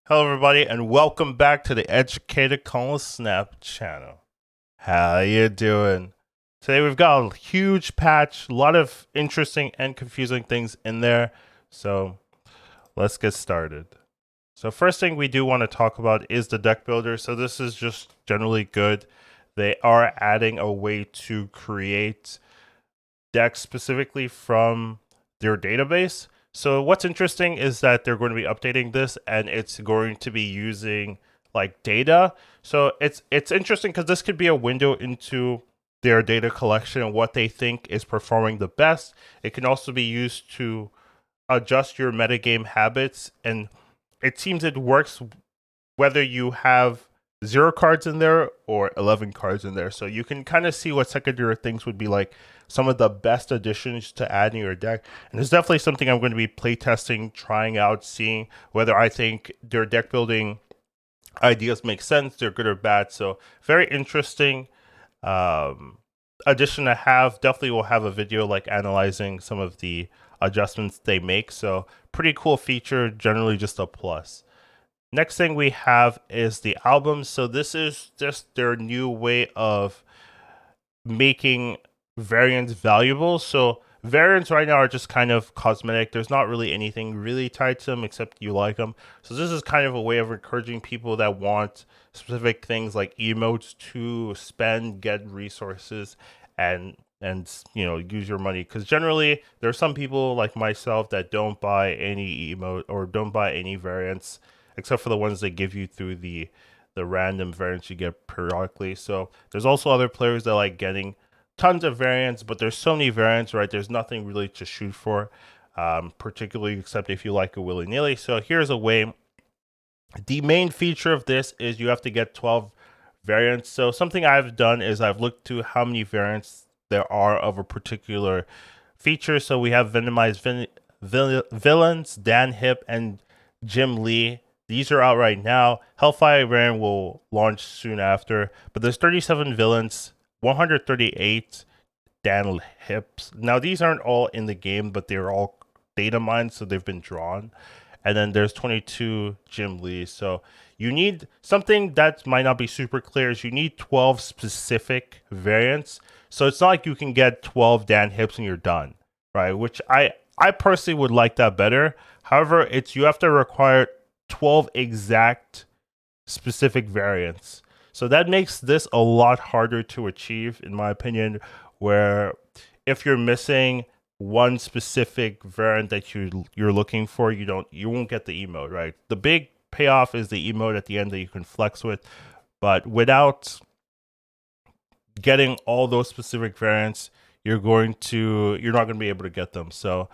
Hello, everybody, and welcome back to the Educated Colonel Snap channel. How you doing? Today we've got a huge patch, a lot of interesting and confusing things in there. So let's get started. So first thing we do want to talk about is the deck builder. So this is just generally good. They are adding a way to create decks specifically from their database. So what's interesting is that they're going to be updating this and it's going to be using like data. So it's interesting because this could be a window into their data collection and what they think is performing the best. It can also be used to adjust your metagame habits, and it seems it works whether you have 0 cards in there or 11 cards in there. So you can kind of see what secondary things would be like some of the best additions to add in your deck. And it's definitely something I'm going to be playtesting, trying out, seeing whether I think their deck building ideas make sense, they're good or bad. So very interesting addition to have. Definitely will have a video like analyzing some of the adjustments they make. So pretty cool feature, generally just a plus. Next thing we have is the album. So this is just their new way of making variants valuable. So variants right now are just kind of cosmetic. There's not really anything really tied to them except you like them. So this is kind of a way of encouraging people that want specific things like emotes to spend, get resources, and use your money, because generally there are some people like myself that don't buy any emote or don't buy any variants except for the ones they give you through the random variants you get periodically. So there's also other players that like getting tons of variants, but there's so many variants, right? There's nothing really to shoot for, particularly except if you like it willy-nilly. So here's a way. The main feature of this is you have to get 12 variants. So something I've done is I've looked to how many variants there are of a particular feature. So we have Venomized Villains, Dan Hip, and Jim Lee. These are out right now. Hellfire variant will launch soon after. But there's 37 villains, 138 Dan Hips. Now these aren't all in the game, but they're all data mined, so they've been drawn. And then there's 22 Jim Lee. So you need something that might not be super clear is you need 12 specific variants. So it's not like you can get 12 Dan Hips and you're done, right? Which I personally would like that better. However, it's you have to require 12 exact specific variants. So that makes this a lot harder to achieve, in my opinion, where if you're missing one specific variant that you're looking for, you won't get the emote, right? The big payoff is the emote at the end that you can flex with, but without getting all those specific variants, you're not going to be able to get them. So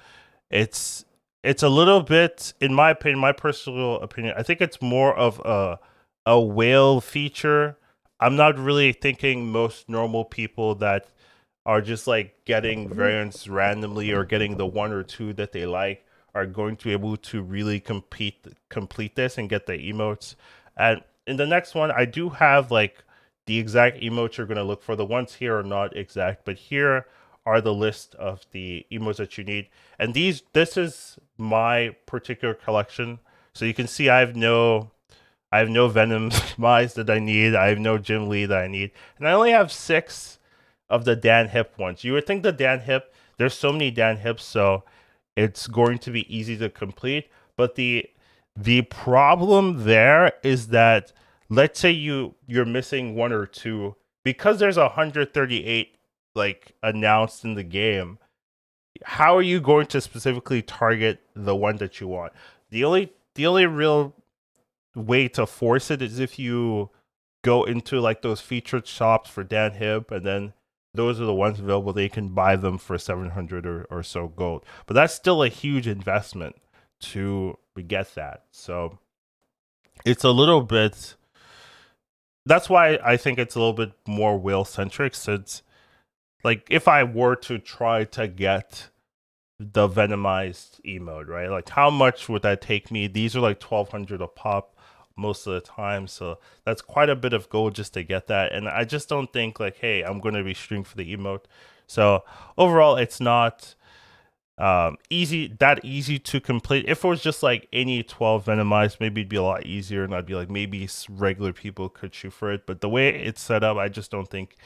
it's a little bit, in my opinion, my personal opinion, I think it's more of a whale feature. I'm not really thinking most normal people that are just like getting variants randomly or getting the one or two that they like are going to be able to really complete this and get the emotes. And in the next one, I do have like the exact emotes you're going to look for. The ones here are not exact, but here are the list of the emotes that you need. And this is my particular collection. So you can see I have no Venom Mize that I need. I have no Jim Lee that I need. And I only have 6 of the Dan Hip ones. You would think the Dan Hip, there's so many Dan Hips, so it's going to be easy to complete. But the problem there is that let's say you're missing 1 or 2, because there's 138 like announced in the game. How are you going to specifically target the one that you want? The only real way to force it is if you go into like those featured shops for Dan Hip, and then those are the ones available. They can buy them for 700 or so gold, but that's still a huge investment to get that. So it's a little bit. That's why I think it's a little bit more whale centric, since like if I were to try to get the venomized emote, right? Like how much would that take me? These are like 1200 a pop most of the time, so that's quite a bit of gold just to get that. And I just don't think like, hey, I'm going to be shooting for the emote. So overall, it's not easy to complete. If it was just like any 12 Venomized, maybe it'd be a lot easier, and I'd be like, maybe regular people could shoot for it. But the way it's set up, I just don't think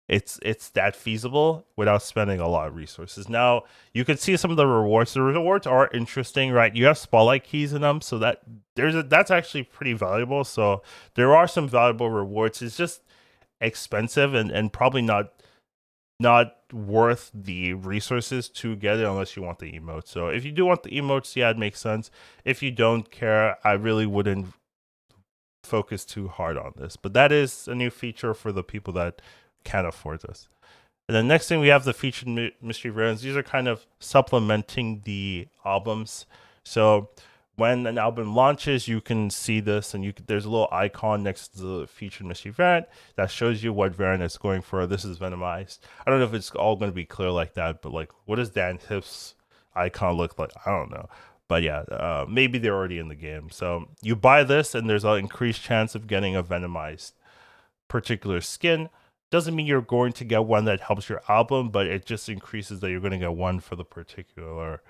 it's that feasible without spending a lot of resources. Now you can see some of the rewards. The rewards are interesting, right? You have spotlight keys in them, so that's actually pretty valuable. So there are some valuable rewards. It's just expensive and probably not worth the resources to get it unless you want the emotes. So if you do want the emotes, yeah, it makes sense. If you don't care, I really wouldn't focus too hard on this. But that is a new feature for the people that can't afford this. And then next thing we have the featured mystery variants. These are kind of supplementing the albums. So when an album launches, you can see this, and there's a little icon next to the featured mystery variant that shows you what variant it's going for. This is Venomized. I don't know if it's all going to be clear like that, but like, what does Dan Hipp's icon look like? I don't know. But yeah, maybe they're already in the game. So you buy this, and there's an increased chance of getting a Venomized particular skin. Doesn't mean you're going to get one that helps your album, but it just increases that you're going to get one for the particular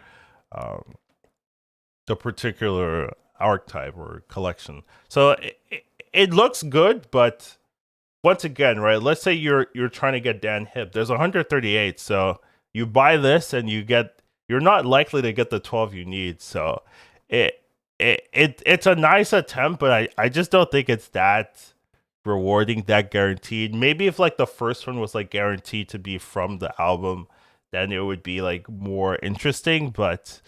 archetype or collection. So it looks good, but once again, right? Let's say you're trying to get Dan Hipp. There's 138, so you buy this and you're not likely to get the 12 you need. So it's a nice attempt, but I just don't think it's that rewarding, that guaranteed. Maybe if like the first one was like guaranteed to be from the album, then it would be like more interesting. But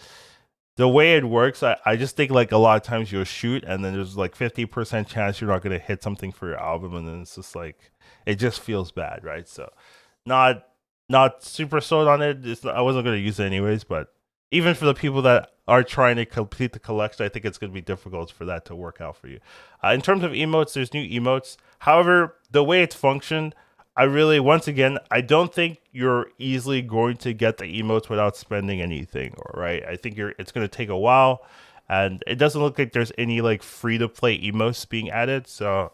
the way it works, I just think like a lot of times you'll shoot and then there's like 50% chance you're not going to hit something for your album, and then it's just like it just feels bad, right? So not super sold on it. I wasn't going to use it anyways, but even for the people that are trying to complete the collection, I think it's going to be difficult for that to work out for you. In terms of emotes, there's new emotes. However, the way it's functioned, once again, I don't think you're easily going to get the emotes without spending anything, right? I think it's going to take a while, and it doesn't look like there's any like free-to-play emotes being added. So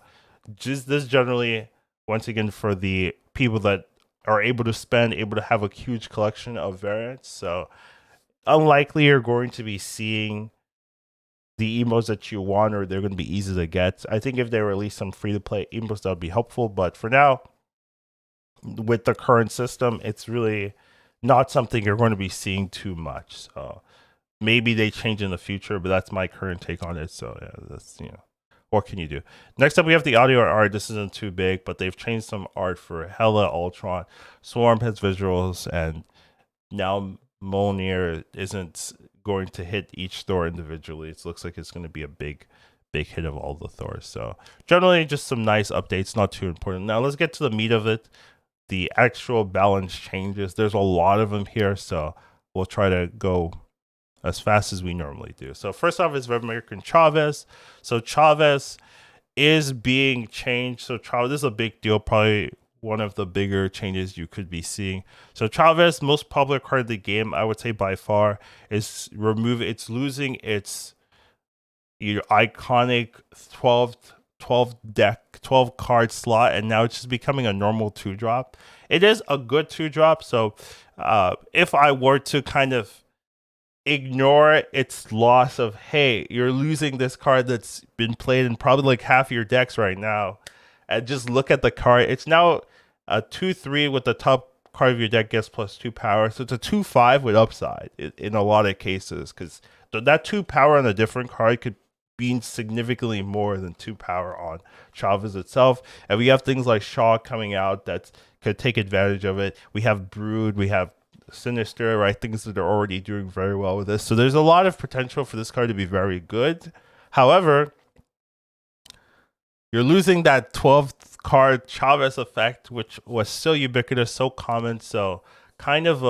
just this generally, once again, for the people that are able to have a huge collection of variants. So unlikely you're going to be seeing the emotes that you want, or they're going to be easy to get. I think if they release some free-to-play emotes, that would be helpful. But for now, with the current system, it's really not something you're going to be seeing too much. So maybe they change in the future, but that's my current take on it. So yeah, that's, what can you do? Next up, we have the audio art. This isn't too big, but they've changed some art for Hela, Ultron. Swarm has visuals, and now Mjolnir isn't going to hit each Thor individually. It looks like it's going to be a big hit of all the Thors. So generally just some nice updates, not too important. Now let's get to the meat of it. The actual balance changes. There's a lot of them here, so we'll try to go as fast as we normally do. So first off is American Chavez. So Chavez is being changed. So Chavez, this is a big deal, probably one of the bigger changes you could be seeing. So Chavez, most popular card of the game, I would say by far, is losing its iconic 12 card slot, and now it's just becoming a normal 2-drop. It is a good 2-drop. So if I were to kind of ignore its loss of, hey, you're losing this card that's been played in probably like half your decks right now, and just look at the card, it's now a 2/3 with the top card of your deck gets +2 power. So it's a 2/5 with upside in a lot of cases, because that 2 power on a different card could be significantly more than 2 power on Chavez itself. And we have things like Shaw coming out that could take advantage of it. We have Brood, we have Sinister, right? Things that are already doing very well with this. So there's a lot of potential for this card to be very good. However, you're losing that 12th card Chavez effect, which was so ubiquitous, so common. So kind of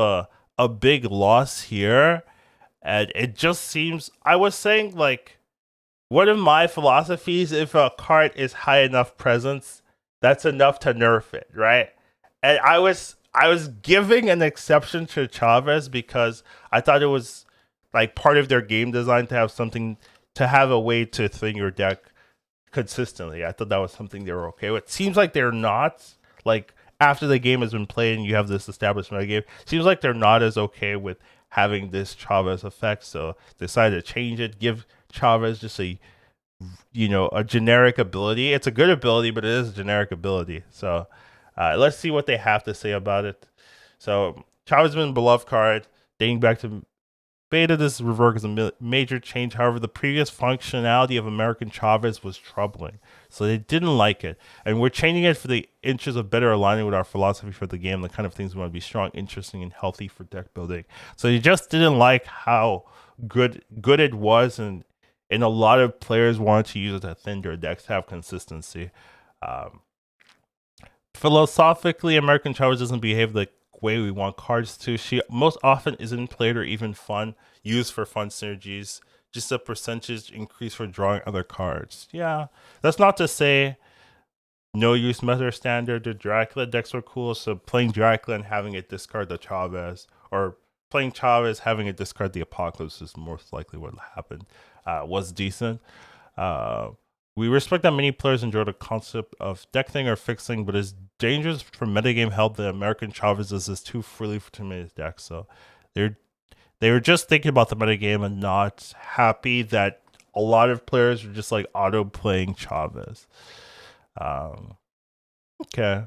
a big loss here. And it just seems, I was saying, like, one of my philosophies, if a card is high enough presence, that's enough to nerf it, right? And I was giving an exception to Chavez because I thought it was like part of their game design to have a way to thin your deck consistently. I thought that was something they were okay with. Seems like they're not. Like after the game has been played and you have this established metagame, seems like they're not as okay with having this Chavez effect, so decided to change it, give Chavez just a a generic ability. It's a good ability, but it is a generic ability. So let's see what they have to say about it. So Chavez has been a beloved card dating back to beta. This rework is a major change. However, the previous functionality of American Chavez was troubling, so they didn't like it. And we're changing it for the interest of better aligning with our philosophy for the game, the kind of things we want to be strong, interesting, and healthy for deck building. So they just didn't like how good it was, and a lot of players wanted to use it to thin their decks to have consistency. Philosophically, American Chavez doesn't behave the way we want cards to. She most often isn't played or even fun, used for fun synergies, just a percentage increase for drawing other cards. Yeah, that's not to say no use meta standard. The Dracula decks were cool, so playing Dracula and having it discard the Chavez, or playing Chavez having it discard the Apocalypse is most likely what happened, was decent. We respect that many players enjoy the concept of deck thing or fixing, but it's dangerous for metagame help that American Chavez does this too freely for too many decks. So they were just thinking about the metagame and not happy that a lot of players were just like auto playing Chavez. Okay.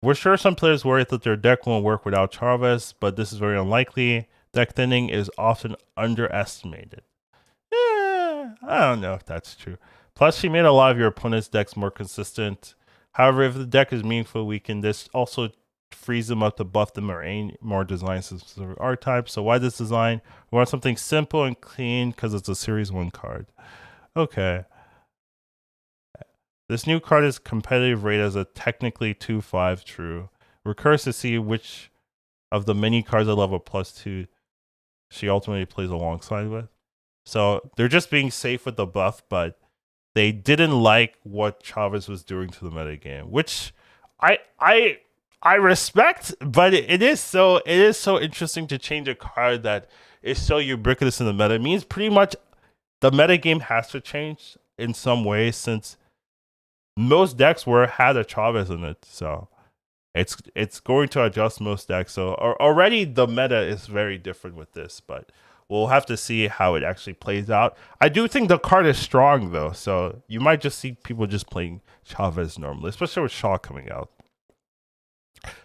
We're sure some players worry that their deck won't work without Chavez, but this is very unlikely. Deck thinning is often underestimated. I don't know if that's true. Plus, she made a lot of your opponent's decks more consistent. However, if the deck is meaningful weakened, this also frees them up to buff them or aim more design specific archetypes. So why this design? We want something simple and clean because it's a Series 1 card. Okay. This new card is competitive rate as a technically 2/5 true. We're curious to see which of the many cards at level +2 she ultimately plays alongside with. So they're just being safe with the buff, but they didn't like what Chavez was doing to the metagame, which I respect, but it is so interesting to change a card that is so ubiquitous in the meta. It means pretty much the metagame has to change in some way, since most decks had a Chavez in it. So it's going to adjust most decks. So already the meta is very different with this, but we'll have to see how it actually plays out. I do think the card is strong, though, so you might just see people just playing Chavez normally, especially with Shaw coming out.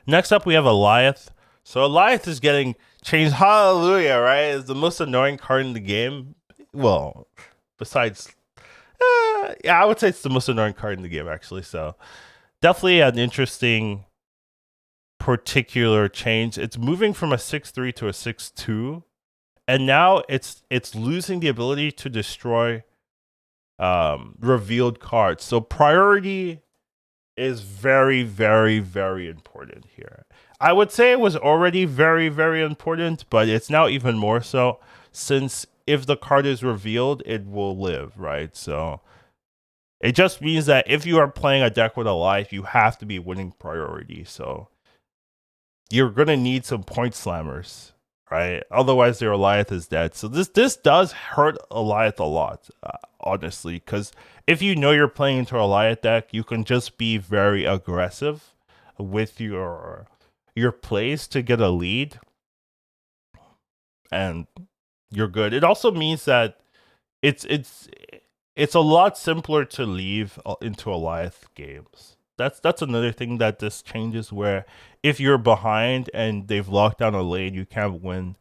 Next up, we have Alioth. So Alioth is getting changed. Hallelujah, right? It's the most annoying card in the game. Well, besides... yeah, I would say it's the most annoying card in the game, actually. So definitely an interesting particular change. It's moving from a 6/3 to a 6/2. And now it's losing the ability to destroy revealed cards. So priority is very, very, very important here. I would say it was already very, very important, but it's now even more so, since if the card is revealed, it will live, right? So it just means that if you are playing a deck with a life, you have to be winning priority. So you're going to need some point slammers, right? Otherwise, their Alioth is dead. So this does hurt Alioth a lot, honestly, because if you know you're playing into a Alioth deck, you can just be very aggressive with your plays to get a lead, and you're good. It also means that it's a lot simpler to leave into Alioth games. That's another thing that this changes, where if you're behind and they've locked down a lane, you can't win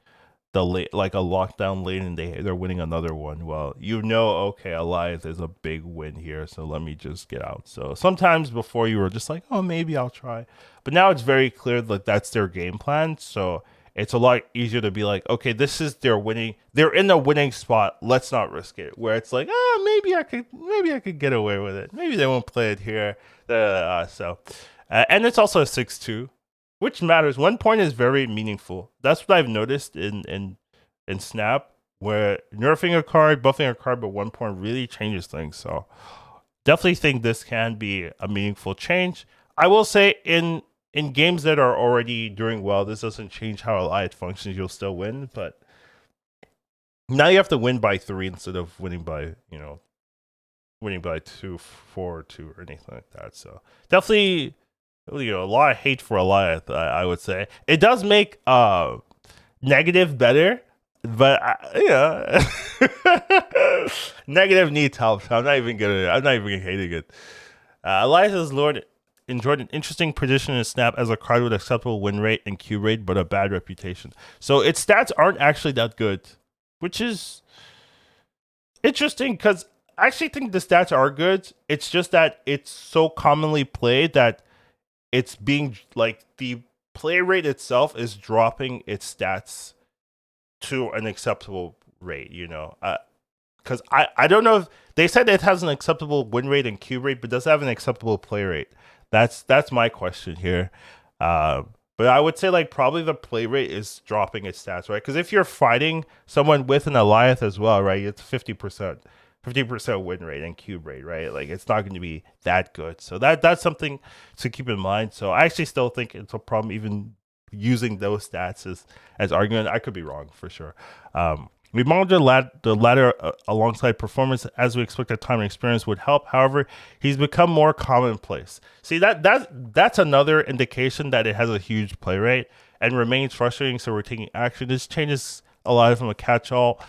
the lane, like a lockdown lane, and they're winning another one. Well, okay, Alioth is a big win here, so let me just get out. So sometimes before you were just like, oh, maybe I'll try, but now it's very clear that that's their game plan. So it's a lot easier to be like, okay, this is their winning. They're in the winning spot. Let's not risk it. Where it's like, maybe I could get away with it. Maybe they won't play it here. And it's also a 6/2, which matters. 1 point is very meaningful. That's what I've noticed in Snap, where nerfing a card, buffing a card by 1 point really changes things. So definitely think this can be a meaningful change. I will say in games that are already doing well, this doesn't change how Alioth functions. You'll still win, but now you have to win by 3 instead of winning by 2, 4, 2, or anything like that. So definitely, a lot of hate for Alioth, I would say. It does make negative better, but negative needs help. So I'm not even hating it. Elias's Lord enjoyed an interesting position in Snap as a card with acceptable win rate and Q rate, but a bad reputation. So its stats aren't actually that good, which is interesting because I actually think the stats are good. It's just that it's so commonly played that it's being like the play rate itself is dropping its stats to an acceptable rate, you know. Because I don't know if they said it has an acceptable win rate and Q rate, but does it have an acceptable play rate? That's my question here. But I would say like probably the play rate is dropping its stats, right? Because if you're fighting someone with an Alioth as well, right, it's 50%. 50% win rate and cube rate, right? Like it's not going to be that good. So that's something to keep in mind. So I actually still think it's a problem even using those stats as argument. I could be wrong for sure. We modeled the ladder alongside performance as we expected time and experience would help. However, he's become more commonplace. See, that's another indication that it has a huge play rate and remains frustrating, so we're taking action. This changes a lot from a catch-all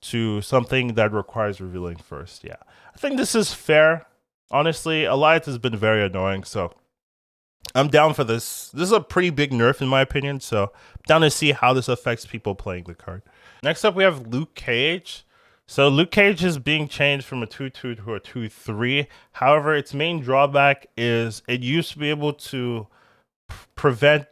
to something that requires revealing first. Yeah, I think this is fair. Honestly, Alioth has been very annoying, so I'm down for this. This is a pretty big nerf in my opinion, so I'm down to see how this affects people playing the card. Next up, we have Luke Cage. So Luke Cage is being changed from a 2-2 to a 2-3. However, its main drawback is it used to be able to prevent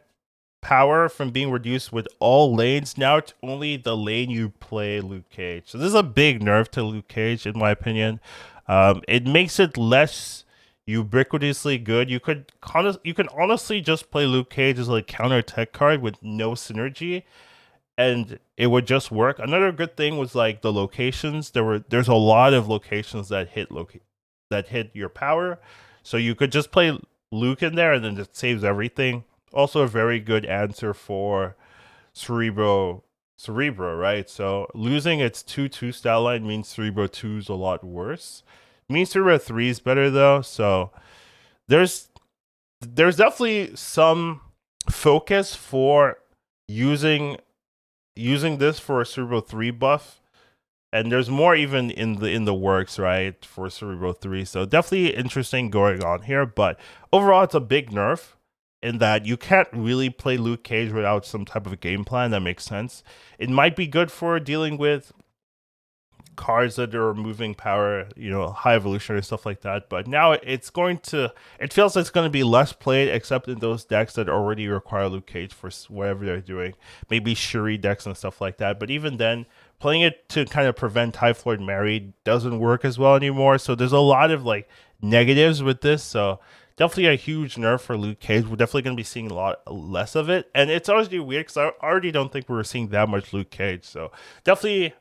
power from being reduced with all lanes. Now it's only the lane you play Luke Cage. So this is a big nerf to Luke Cage, in my opinion. It makes it less ubiquitously good. You can honestly just play Luke Cage as like counter tech card with no synergy, and it would just work. Another good thing was like the locations. There's a lot of locations that hit your power, so you could just play Luke in there, and then it saves everything. Also a very good answer for Cerebro, right? So losing its 2-2 style line means Cerebro 2 is a lot worse. It means Cerebro 3 is better though. So there's definitely some focus for using this for a Cerebro 3 buff. And there's more even in the works, right, for Cerebro 3. So definitely interesting going on here. But overall, it's a big nerf in that you can't really play Luke Cage without some type of a game plan that makes sense. It might be good for dealing with cards that are moving power, you know, high evolutionary stuff like that. But now it feels like it's going to be less played, except in those decks that already require Luke Cage for whatever they're doing. Maybe Shuri decks and stuff like that. But even then, playing it to kind of prevent Typhoid Mary doesn't work as well anymore. So there's a lot of like negatives with this. So definitely a huge nerf for Luke Cage. We're definitely going to be seeing a lot less of it. And it's already weird because I already don't think we were seeing that much Luke Cage. So definitely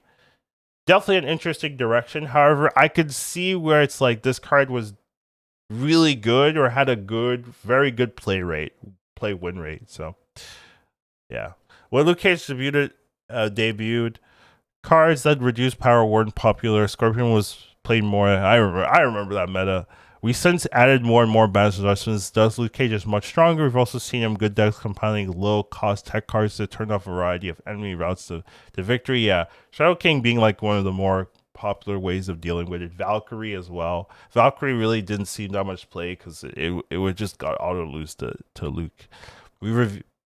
an interesting direction. However, I could see where it's like this card was really good or had a very good play win rate. So yeah. When Luke Cage debuted, cards that reduce power weren't popular. Scorpion was played more. I remember that meta. We since added more and more balance adjustments. Thus, Luke Cage is much stronger. We've also seen him good decks compiling low-cost tech cards to turn off a variety of enemy routes to victory. Yeah, Shadow King being like one of the more popular ways of dealing with it. Valkyrie as well. Valkyrie really didn't see that much play because it would just got auto-lose to Luke. We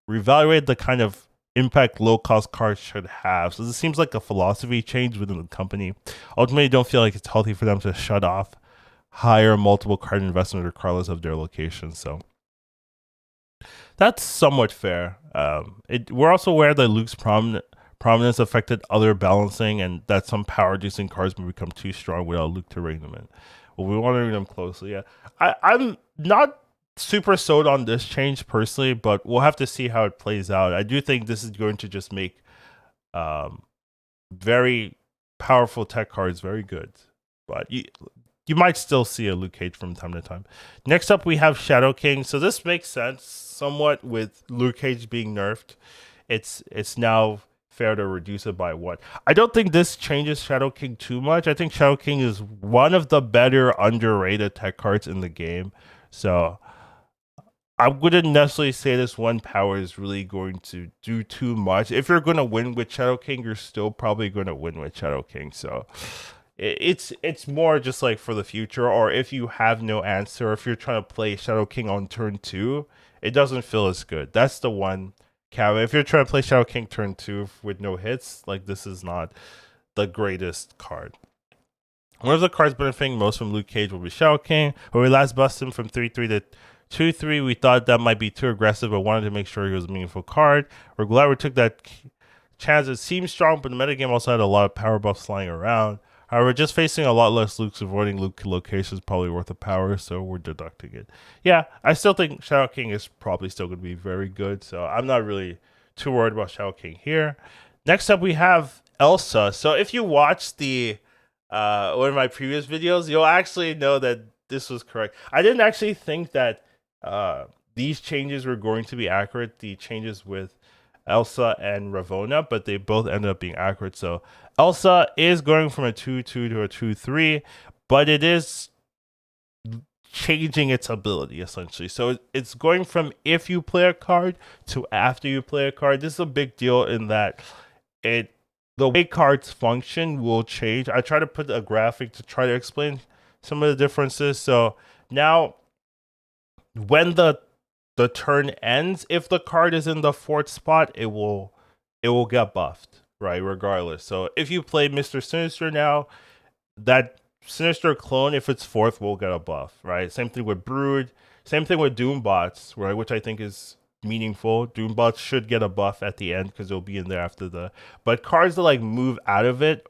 reevaluated the kind of impact low-cost cards should have. So this seems like a philosophy change within the company. Ultimately, I don't feel like it's healthy for them to shut off higher multiple card investment regardless of their location. So that's somewhat fair. We're also aware that Luke's prominence affected other balancing and that some power reducing cards may become too strong without Luke to ring them in. Well, we want to ring them closely. Yeah, I'm not super sold on this change personally, but we'll have to see how it plays out. I do think this is going to just make very powerful tech cards very good, but you might still see a Luke Cage from time to time. Next up, we have Shadow King. So this makes sense somewhat with Luke Cage being nerfed. It's now fair to reduce it by one. I don't think this changes Shadow King too much. I think Shadow King is one of the better underrated tech cards in the game. So I wouldn't necessarily say this one power is really going to do too much. If you're going to win with Shadow King, you're still probably going to win with Shadow King. So it's more just like for the future, or if you have no answer, if you're trying to play Shadow King on turn 2, it doesn't feel as good. That's the one caveat. If you're trying to play Shadow King turn 2 with no hits, like this is not the greatest card. One of the cards benefiting most from Luke Cage will be Shadow King. When we last busted him from 3-3 to 2-3, we thought that might be too aggressive, but wanted to make sure he was a meaningful card. We're glad we took that chance. It seems strong, but the metagame also had a lot of power buffs flying around. However, just facing a lot less Lukes, avoiding Luke locations is probably worth the power, so we're deducting it. Yeah, I still think Shadow King is probably still going to be very good, so I'm not really too worried about Shadow King here. Next up, we have Elsa. So if you watch the one of my previous videos, you'll actually know that this was correct. I didn't actually think that these changes were going to be accurate, the changes with Elsa and Ravonna, but they both ended up being accurate. So Elsa is going from a 2-2 to a 2-3, but it is changing its ability essentially. So it's going from if you play a card to after you play a card. This is a big deal in that the way cards function will change. I try to put a graphic to try to explain some of the differences. So now when the turn ends, if the card is in the 4th spot, it will get buffed, right? Regardless. So if you play Mr. Sinister now, that Sinister clone, if it's 4th, will get a buff, right? Same thing with Brood. Same thing with Doombots, right? Which I think is meaningful. Doombots should get a buff at the end because it'll be in there after the. But cards that like move out of it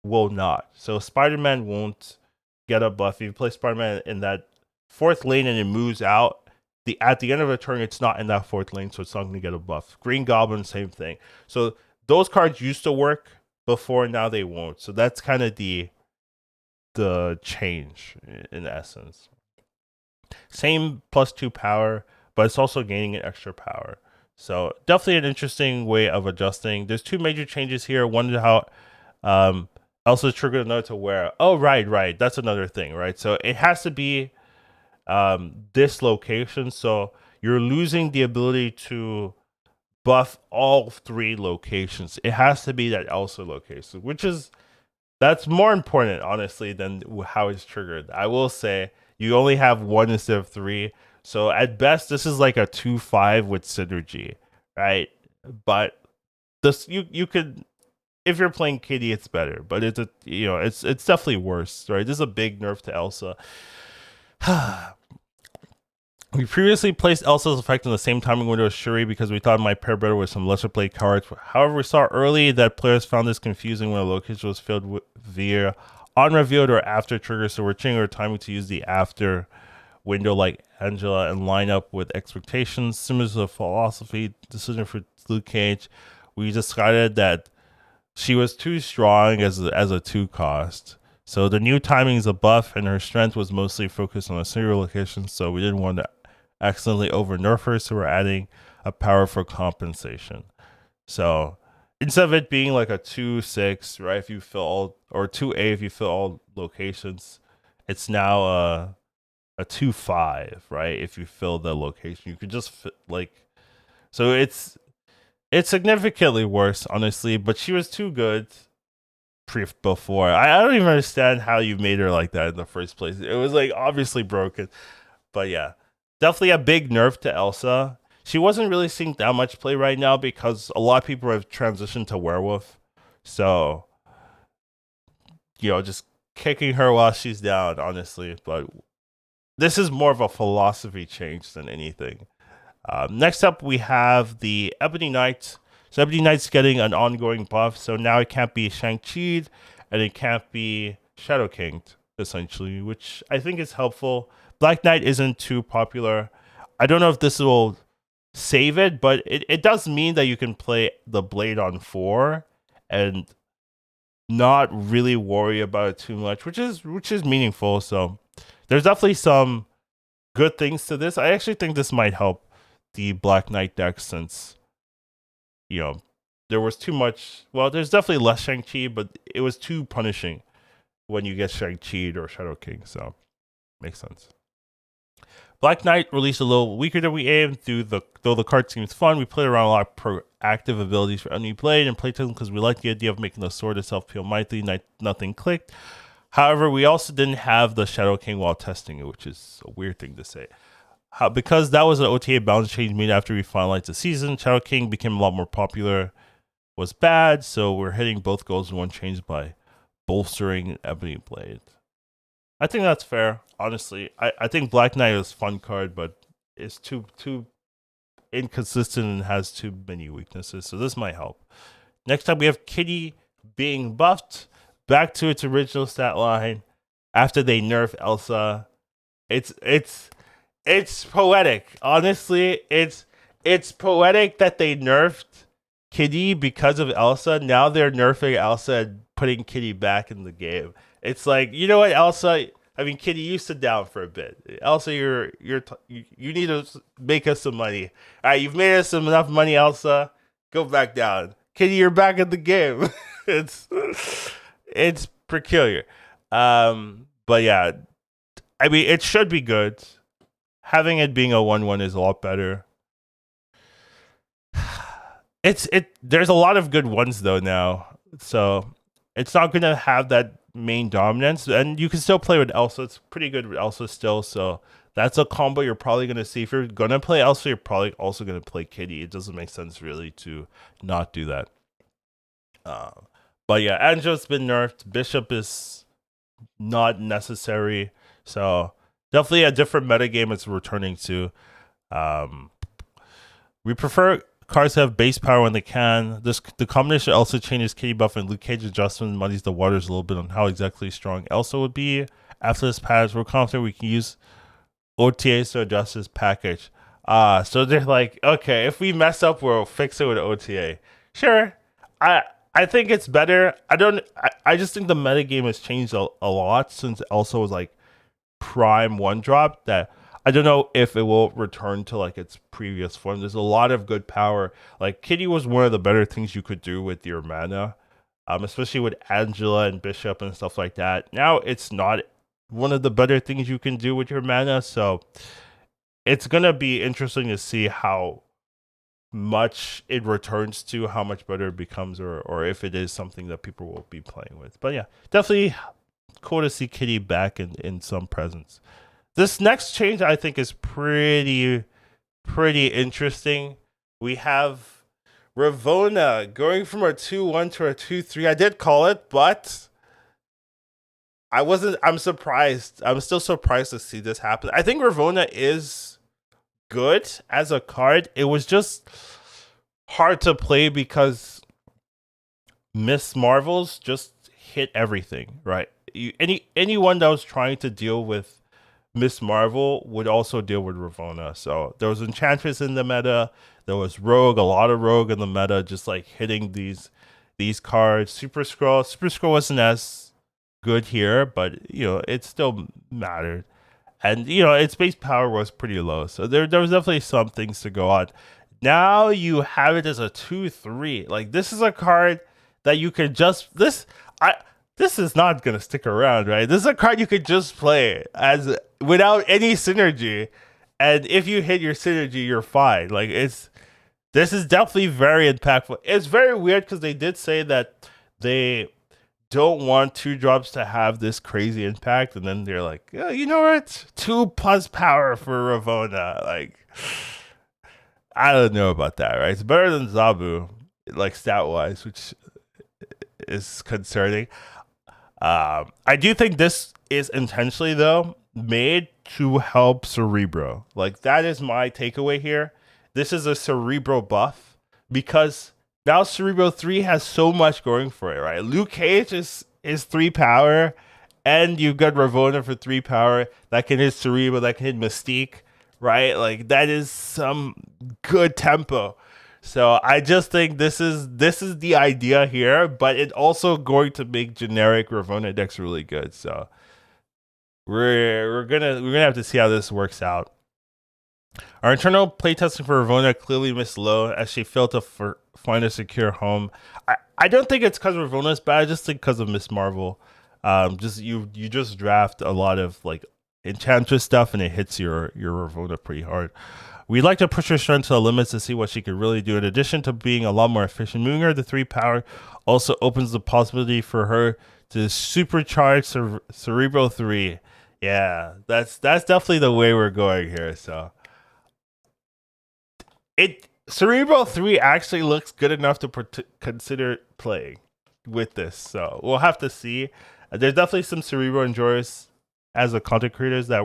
will not. So Spider-Man won't get a buff. If you play Spider-Man in that 4th lane and it moves out, at the end of a turn, it's not in that 4th lane, so it's not going to get a buff. Green Goblin, same thing. So those cards used to work before, now they won't. So that's kind of the change in essence. Same +2 power, but it's also gaining an extra power. So definitely an interesting way of adjusting. There's 2 major changes here. One is how Elsa triggered another to wear. Oh, right. That's another thing, right? So it has to be this location. So you're losing the ability to buff all 3 locations. It has to be that Elsa location, that's more important, honestly, than how it's triggered. I will say you only have 1 instead of 3. So at best, this is like a 2-5 with synergy, right? But this you could, if you're playing Kitty, it's better. But it's definitely worse, right? This is a big nerf to Elsa. We previously placed Elsa's effect in the same timing window as Shuri because we thought it might pair better with some lesser played cards. However, we saw early that players found this confusing when a location was filled via unrevealed or after trigger, so we're changing our timing to use the after window like Angela and line up with expectations. Similar to the philosophy decision for Luke Cage, we decided that she was too strong as a 2 cost. So the new timing is a buff, and her strength was mostly focused on a single location, so we didn't want to accidentally over nerf her, so we're adding a power for compensation. So instead of it being like a 2-6, right, if you fill all, or 2A if you fill all locations, it's now a 2-5, right, if you fill the location. You could just so it's significantly worse, honestly, but she was too good before. I don't even understand how you made her like that in the first place. It was like obviously broken. But yeah, definitely a big nerf to Elsa. She wasn't really seeing that much play right now because a lot of people have transitioned to Werewolf. So, just kicking her while she's down, honestly. But this is more of a philosophy change than anything. Next up, we have the Ebony Knight. So Ebony Knight's getting an ongoing buff, so now it can't be Shang-Chi'd, and it can't be Shadow Kinged, essentially, which I think is helpful. Black Knight isn't too popular. I don't know if this will save it, but it does mean that you can play the Blade on 4 and not really worry about it too much, which is meaningful. So there's definitely some good things to this. I actually think this might help the Black Knight deck since there was too much. Well, there's definitely less Shang-Chi, but it was too punishing when you get Shang-Chi or Shadow King. So makes sense. Black Knight released a little weaker than we aimed. Though the card seems fun, we played around a lot of proactive abilities for enemy blade and playtesting because we liked the idea of making the sword itself feel mighty. Nothing clicked. However, we also didn't have the Shadow King while testing it, which is a weird thing to say. Because that was an OTA balance change made after we finalized the season, Shadow King became a lot more popular. Was bad, so we're hitting both goals in one change by bolstering Ebony Blade. I think that's fair, honestly. I think Black Knight is a fun card, but it's too inconsistent and has too many weaknesses, so this might help. Next up, we have Kitty being buffed back to its original stat line after they nerf Elsa. It's poetic. Honestly, it's poetic that they nerfed Kitty because of Elsa. Now they're nerfing Elsa and putting Kitty back in the game. It's like, you know what, Elsa? I mean, Kitty, you sit down for a bit. Elsa, you need to make us some money. All right, you've made us enough money, Elsa. Go back down. Kitty, you're back in the game. it's peculiar. But yeah, I mean, it should be good. Having it being a 1/1 is a lot better. There's a lot of good ones though now, so it's not gonna have that main dominance, and you can still play with Elsa. It's pretty good with Elsa still, so that's a combo you're probably gonna see. If you're gonna play Elsa, you're probably also gonna play Kitty. It doesn't make sense really to not do that. But yeah, Angel's been nerfed. Bishop is not necessary, so definitely a different metagame it's returning to. We prefer cards to have base power when they can. The combination also changes Kitty buff and Luke Cage adjustment muddies the waters a little bit on how exactly strong Elsa would be. After this patch, we're confident we can use OTAs to adjust this package. So they're like, okay, if we mess up, we'll fix it with OTA. Sure. I think it's better. I just think the metagame has changed a lot since Elsa was like prime 1-drop, that I don't know if it will return to like its previous form. There's a lot of good power. Like Kitty was one of the better things you could do with your mana, especially with Angela and Bishop and stuff like that. Now it's not one of the better things you can do with your mana, so it's gonna be interesting to see how much it returns to, how much better it becomes, or if it is something that people will be playing with. But yeah, definitely cool to see Kitty back in some presence. This next change I think is pretty interesting. We have Ravonna going from a 2/1 to a 2/3. I did call it, but I'm surprised. I'm still surprised to see this happen. I think Ravonna is good as a card. It was just hard to play because Miss Marvels just hit everything, right? Anyone that was trying to deal with Miss Marvel would also deal with Ravonna. So there was Enchantress in the meta. There was Rogue, a lot of Rogue in the meta, just like hitting these cards. Super Scroll wasn't as good here, but it still mattered. And its base power was pretty low. So there was definitely some things to go on. Now you have it as a 2/3. Like, this is a card that you could just this is not gonna stick around, right? This is a card you could just play as without any synergy, and if you hit your synergy, you're fine. Like, this is definitely very impactful. It's very weird because they did say that they don't want 2-drops to have this crazy impact, and then they're like, oh, you know what? 2+ power for Ravonna. Like, I don't know about that, right? It's better than Zabu, like stat wise, which is concerning. I do think this is intentionally though made to help Cerebro. Like, that is my takeaway here. This is a Cerebro buff because now Cerebro 3 has so much going for it, right? Luke Cage is 3 power, and you've got Ravonna for 3 power that can hit Cerebro, that can hit Mystique, right? Like, that is some good tempo. So I just think this is the idea here, but it's also going to make generic Ravonna decks really good. So we're gonna have to see how this works out. Our internal playtesting for Ravonna clearly missed low as she failed to find a secure home. I don't think it's because Ravonna's bad. I just think because of Miss Marvel. You just draft a lot of like Enchantress stuff, and it hits your Ravonna pretty hard. We'd like to push her strength to the limits to see what she could really do. In addition to being a lot more efficient, moving her to 3 power also opens the possibility for her to supercharge Cerebral 3. Yeah, that's definitely the way we're going here. So Cerebral 3 actually looks good enough to consider playing with this. So we'll have to see. There's definitely some Cerebral enjoyers as a content creators that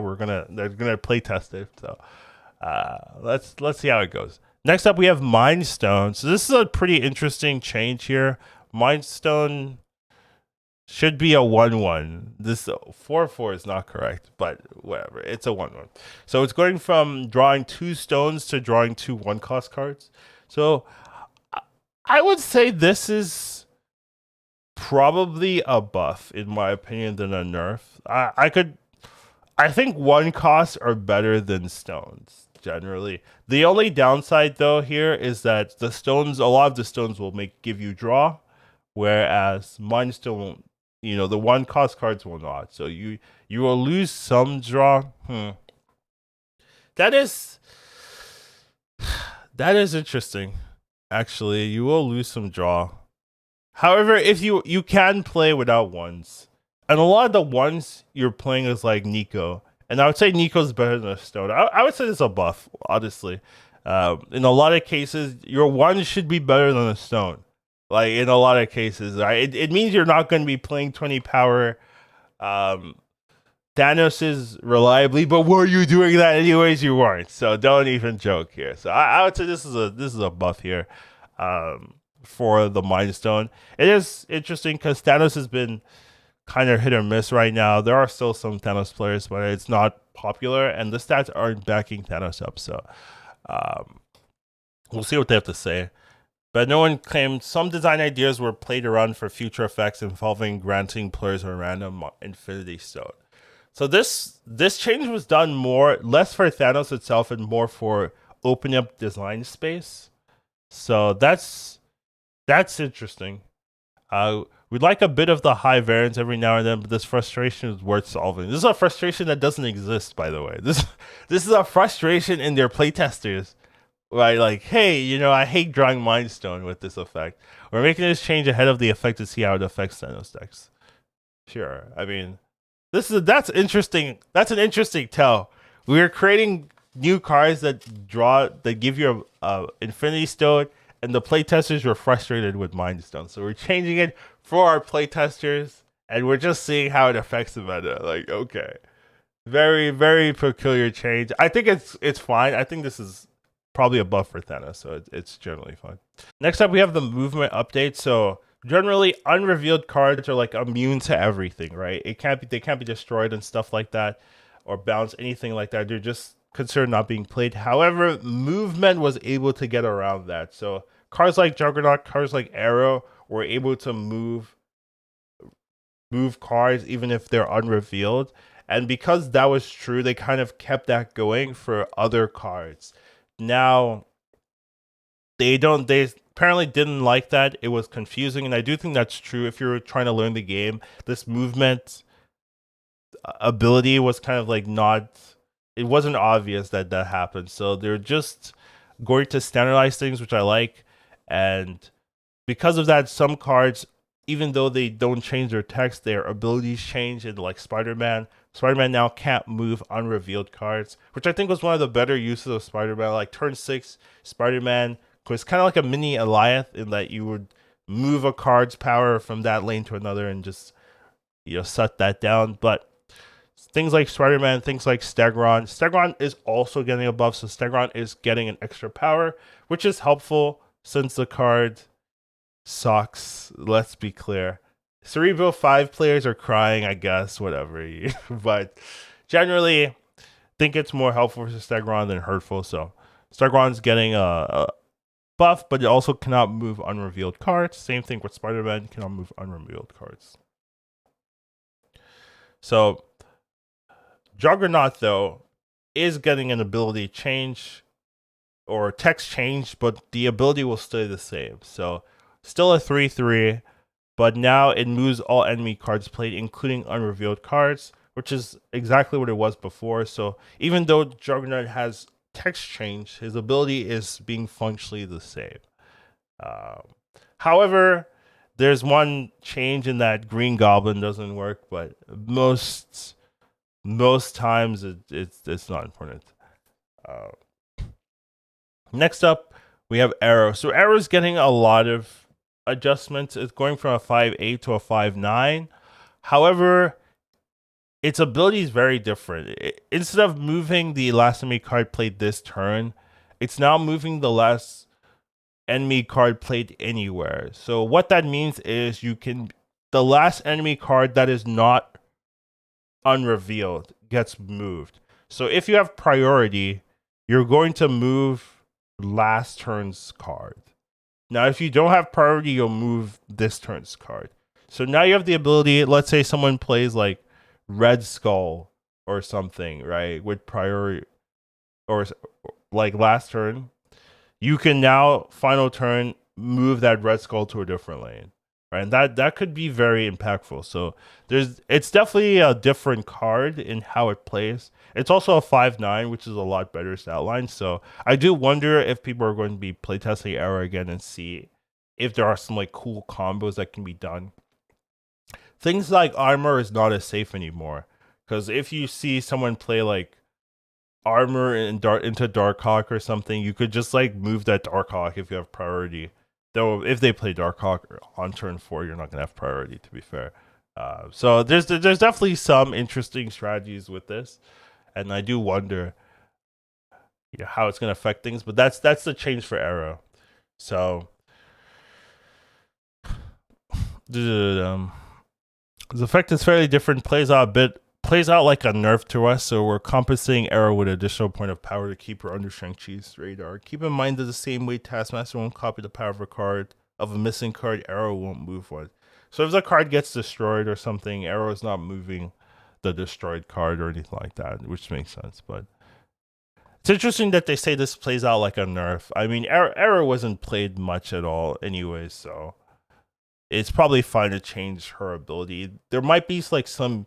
they're gonna play test it. So let's see how it goes. Next up, we have Mind Stone. So this is a pretty interesting change here. Mind Stone should be a 1/1. This 4/4 is not correct, but whatever. It's a 1/1. So it's going from drawing 2 stones to drawing 2 1-cost cards. So I would say this is probably a buff, in my opinion, than a nerf. I think 1-costs are better than stones generally. The only downside though here is that a lot of the stones will give you draw, whereas Mind Stone won't. The 1-cost cards will not. So you will lose some draw. That is interesting. Actually, you will lose some draw. However, if you can play without ones. And a lot of the ones you're playing is like Nico. And I would say Nico's better than a stone. I would say it's a buff, honestly. In a lot of cases, your one should be better than a stone. Like, in a lot of cases, right? It means you're not going to be playing 20 power Thanos is reliably, but were you doing that anyways? You weren't. So don't even joke here. So I would say this is a buff here for the Mind Stone. It is interesting because Thanos has been kind of hit or miss right now. There are still some Thanos players, but it's not popular, and the stats aren't backing Thanos up. So we'll see what they have to say. But no one claimed some design ideas were played around for future effects involving granting players a random Infinity Stone. So this change was done less for Thanos itself and more for opening up design space. So that's interesting. We'd like a bit of the high variance every now and then, but this frustration is worth solving. This is a frustration that doesn't exist, by the way. This is a frustration in their playtesters. Right, like, hey, I hate drawing Mind Stone with this effect. We're making this change ahead of the effect to see how it affects Thanos decks. Sure, I mean, that's interesting. That's an interesting tell. We're creating new cards that give you a Infinity Stone, and the playtesters were frustrated with Mind Stone. So we're changing it for our playtesters, and we're just seeing how it affects the meta. Like, okay, very, very peculiar change. I think it's fine. I think this is probably a buff for Thanos, so it's generally fine. Next up, we have the movement update. So generally, unrevealed cards are like immune to everything, right? They can't be destroyed and stuff like that, or bounce, anything like that. They're just considered not being played. However, movement was able to get around that. So cards like Juggernaut, cards like Aero were able to move cards even if they're unrevealed. And because that was true, they kind of kept that going for other cards. Now, they apparently didn't like that. It was confusing, and I do think that's true. If you're trying to learn the game, this movement ability was kind of like it wasn't obvious that happened. So they're just going to standardize things, which I like. And because of that, some cards, even though they don't change their text, their abilities change. And like Spider-Man now can't move unrevealed cards, which I think was one of the better uses of Spider-Man. Like turn 6, Spider-Man was kind of like a mini Alioth in that you would move a card's power from that lane to another and just shut that down. But things like Spider-Man, things like Stegron is also getting a buff, so Stegron is getting an extra power, which is helpful since the card sucks. Let's be clear. Cerebral 5 players are crying, I guess, whatever. But generally, I think it's more helpful for Stegron than hurtful. So Stegron's getting a buff, but it also cannot move unrevealed cards. Same thing with Spider-Man, cannot move unrevealed cards. So Juggernaut, though, is getting an ability change or text change, but the ability will stay the same. So still a 3/3. But now it moves all enemy cards played, including unrevealed cards, which is exactly what it was before. So even though Juggernaut has text change, his ability is being functionally the same. However, there's one change in that Green Goblin doesn't work, but most times it's not important. Next up, we have Aero. So Aero's getting a lot of adjustments. It's going from a 5.8 to a 5.9. However, its ability is very different. Instead of moving the last enemy card played this turn, it's now moving the last enemy card played anywhere. So what that means is the last enemy card that is not unrevealed gets moved. So if you have priority, you're going to move last turn's card. Now, if you don't have priority, you'll move this turn's card. So now you have the ability, let's say someone plays like Red Skull or something, right, with priority, or like last turn, you can now final turn move that Red Skull to a different lane, right? And that could be very impactful. So it's definitely a different card in how it plays. It's also a 5.9, which is a lot better stat line. So I do wonder if people are going to be playtesting Aero again and see if there are some like cool combos that can be done. Things like armor is not as safe anymore, because if you see someone play like armor into Darkhawk or something, you could just like move that Darkhawk if you have priority. Though if they play Darkhawk on turn 4, you're not gonna have priority, to be fair. So there's definitely some interesting strategies with this, and I do wonder, how it's gonna affect things. But that's the change for Aero. So the effect is fairly different. Plays out like a nerf to us, so we're compensating Aero with additional point of power to keep her understrength cheese radar. Keep in mind that the same way Taskmaster won't copy the power of a missing card, Aero won't move one. So if the card gets destroyed or something, Aero is not moving the destroyed card or anything like that, which makes sense. But it's interesting that they say this plays out like a nerf. I mean, Aero wasn't played much at all anyway, so it's probably fine to change her ability. There might be like some.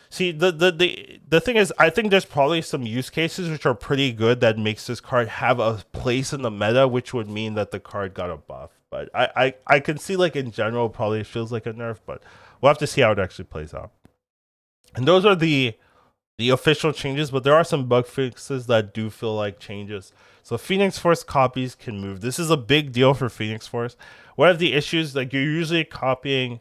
See, the thing is, I think there's probably some use cases which are pretty good that makes this card have a place in the meta, which would mean that the card got a buff. But I can see, like, in general, probably feels like a nerf, but we'll have to see how it actually plays out. And those are the official changes, but there are some bug fixes that do feel like changes. So Phoenix Force copies can move. This is a big deal for Phoenix Force. One of the issues, like, you're usually copying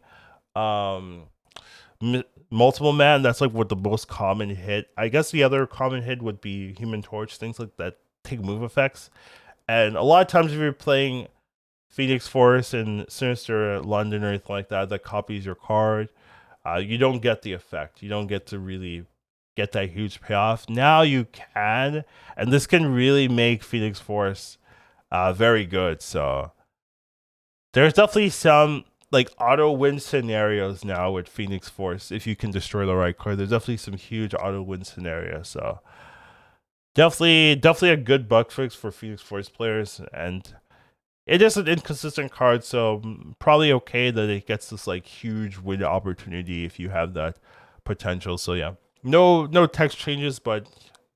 multiple man. That's like what the most common hit. I guess the other common hit would be Human Torch, things like that take move effects. And a lot of times if you're playing Phoenix Force and Sinister London or anything like that copies your card, you don't get the effect. You don't get to really get that huge payoff. Now you can, and this can really make Phoenix Force very good. So there's definitely some like auto win scenarios now with Phoenix Force if you can destroy the right card. There's definitely some huge auto win scenarios. So definitely a good bug fix for Phoenix Force players, and it is an inconsistent card, so probably okay that it gets this like huge win opportunity if you have that potential. So yeah, no text changes, but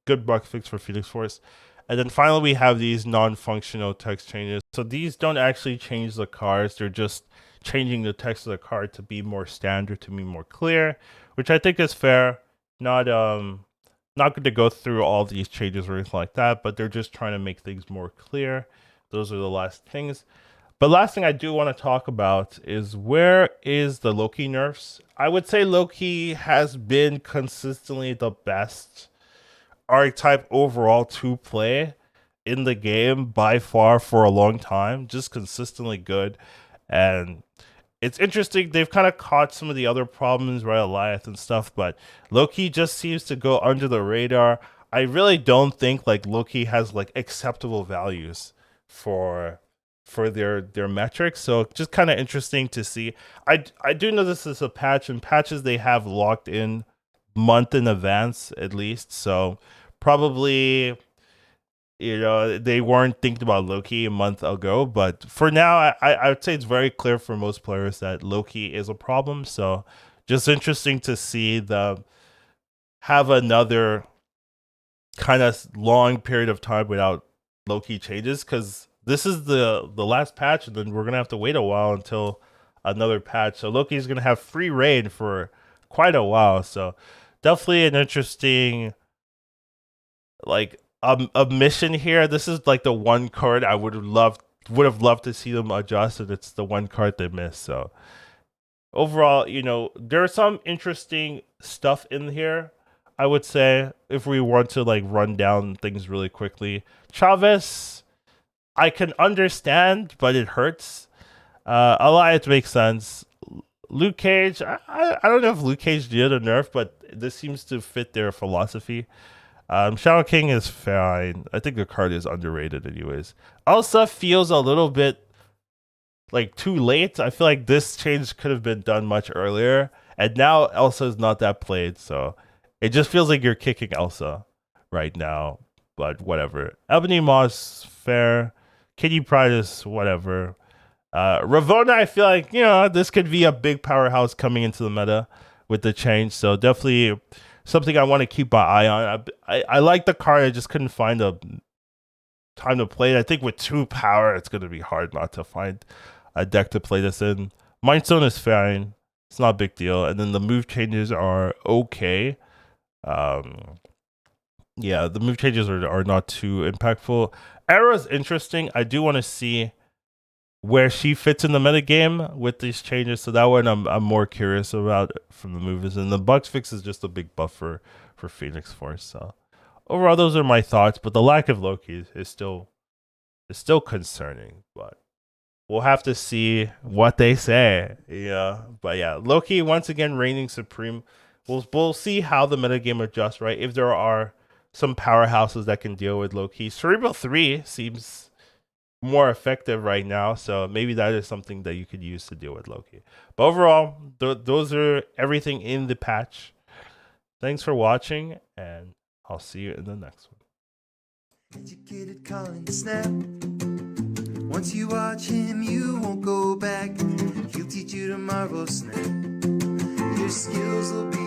good bug fix for Phoenix Force. And then finally we have these non-functional text changes. So these don't actually change the cards, they're just changing the text of the card to be more standard, to be more clear, which I think is fair. Not going to go through all these changes or anything like that, but they're just trying to make things more clear. Those are the last things. But last thing I do want to talk about is, where is the Loki nerfs? I would say Loki has been consistently the best archetype overall to play in the game by far for a long time. Just consistently good. And it's interesting, they've kind of caught some of the other problems, right? Alioth and stuff, but Loki just seems to go under the radar. I really don't think like Loki has like acceptable values for their metrics, so just kind of interesting to see. I do know this is a patch, and patches they have locked in month in advance at least, so probably they weren't thinking about Loki a month ago, but for now I would say it's very clear for most players that Loki is a problem. So just interesting to see the have another kind of long period of time without Loki changes, because this is the last patch, and then we're gonna have to wait a while until another patch. So Loki's gonna have free reign for quite a while. So definitely an interesting like a mission here. This is like the one card I would have loved to see them adjust, and it's the one card they missed. So overall, you know, there's some interesting stuff in here, I would say, if we want to like run down things really quickly. Chavez, I can understand, but it hurts. Alioth makes sense. Luke Cage, I don't know if Luke Cage did a nerf, but this seems to fit their philosophy. Shadow King is fine. I think the card is underrated anyways. Elsa feels a little bit like too late. I feel like this change could have been done much earlier, and now Elsa is not that played, so it just feels like you're kicking Elsa right now. But whatever. Ebony Moss, fair. Kitty Pryde is whatever. Ravonna, I feel like, you know, this could be a big powerhouse coming into the meta with the change, so definitely something I want to keep my eye on. I like the card, I just couldn't find a time to play it. I think with 2 power, it's going to be hard not to find a deck to play this in. Mindstone is fine. It's not a big deal. And then the move changes are okay. Yeah, the move changes are not too impactful. Aero is interesting. I do want to see where she fits in the metagame with these changes. So that one I'm more curious about from the moves. And the Bugs fix is just a big buffer for Phoenix Force. So overall, those are my thoughts. But the lack of Loki is still concerning. But we'll have to see what they say. Yeah. But yeah, Loki once again reigning supreme. We'll see how the metagame adjusts, right? If there are some powerhouses that can deal with Loki. Cerebral 3 seems more effective right now, so maybe that is something that you could use to deal with Loki. But overall, those are everything in the patch. Thanks for watching, and I'll see you in the next one. Educated calling snap. Once you watch him, you won't go back. He'll teach you to marvel snap. Your skills will be